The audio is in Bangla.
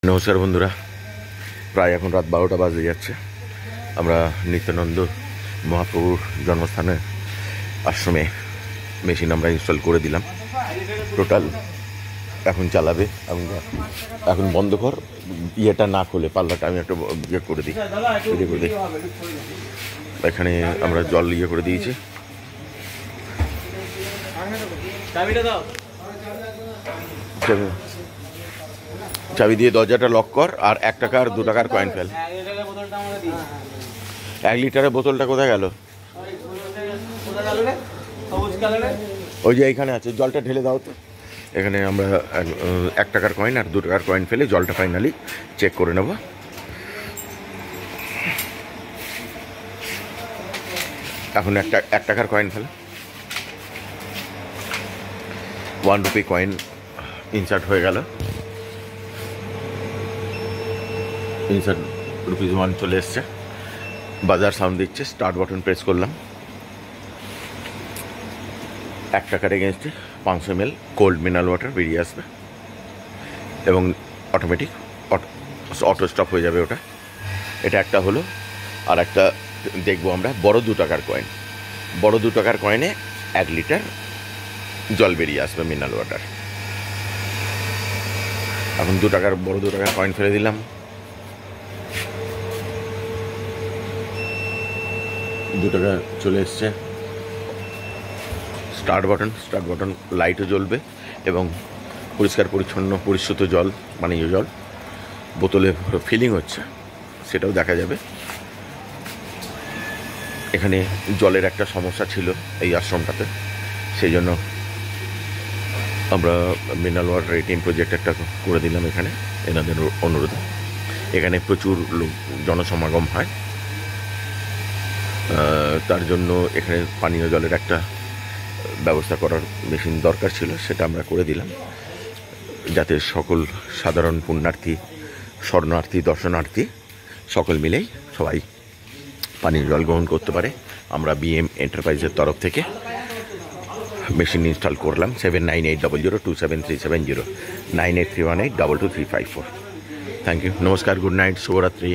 নমস্কার বন্ধুরা, প্রায় এখন রাত 12টা বাজে যাচ্ছে। আমরা নিত্যানন্দ মহাপ্রভুর জন্মস্থানে আশ্রমে মেশিন আমরা ইনস্টল করে দিলাম। টোটাল এখন চালাবে। এখন বন্ধ কর, ইয়েটা না খোলে পাল্লাটা আমি একটা ইয়ে করে দিই। এখানে আমরা জল ইয়ে করে দিয়েছি। চাবি দিয়ে দরজাটা লক কর, আর 1 টাকা আর 2 টাকার কয়েন ফেল। 1 লিটারের বোতলটা কোথায় গেল? ওই যে এইখানে আছে, জলটা ঢেলে দাও তো। এখানে আমরা 1 টাকার কয়েন আর 2 টাকার কয়েন ফেলে জলটা ফাইনালি চেক করে নেব। এখন 1 টাকার কয়েন ফেলে 1 রুপি কয়েন ইনসার্ট হয়ে গেল। ইনসার্ট ₹1 চলে এসছে। বাজার সাউন্ড দিচ্ছে। স্টার্ট বাটন প্রেস করলাম। 1 টাকার এগেনস্টে 500 ml কোল্ড মিনারেল ওয়াটার বেরিয়ে আসবে এবং অটোমেটিক অটো স্টপ হয়ে যাবে ওটা। এটা একটা হলো। আর একটা দেখবো আমরা বড় 2 টাকার কয়েন। বড় 2 টাকার কয়েনে 1 লিটার জল বেরিয়ে আসবে মিনারেল ওয়াটার। এখন 2 টাকার বড় 2 টাকার কয়েন ফেলে দিলাম। 2 টাকা চলে এসছে। স্টার্ট বাটন লাইটও জ্বলবে এবং পরিষ্কার পরিচ্ছন্ন পরিশুদ্ধ জল, পানীয় জল বোতলে ফিলিং হচ্ছে সেটাও দেখা যাবে। এখানে জলের একটা সমস্যা ছিল এই আশ্রমটাতে, সেই জন্য আমরা মিনারেল ওয়াটার এটিএম প্রজেক্ট একটা করে দিলাম এখানে এনাদের অনুরোধে। এখানে প্রচুর লোক জনসমাগম হয়, তার জন্য এখানে পানীয় জলের একটা ব্যবস্থা করার মেশিন দরকার ছিল, সেটা আমরা করে দিলাম যাতে সকল সাধারণ পুণ্যার্থী, শরণার্থী, দর্শনার্থী সকল মিলেই সবাই পানীয় জল গ্রহণ করতে পারে। আমরা বিএম এন্টারপ্রাইজের তরফ থেকে মেশিন ইনস্টল করলাম। 7980027370 9831822354। থ্যাংক ইউ, নমস্কার, গুড নাইট, শুভরাত্রি।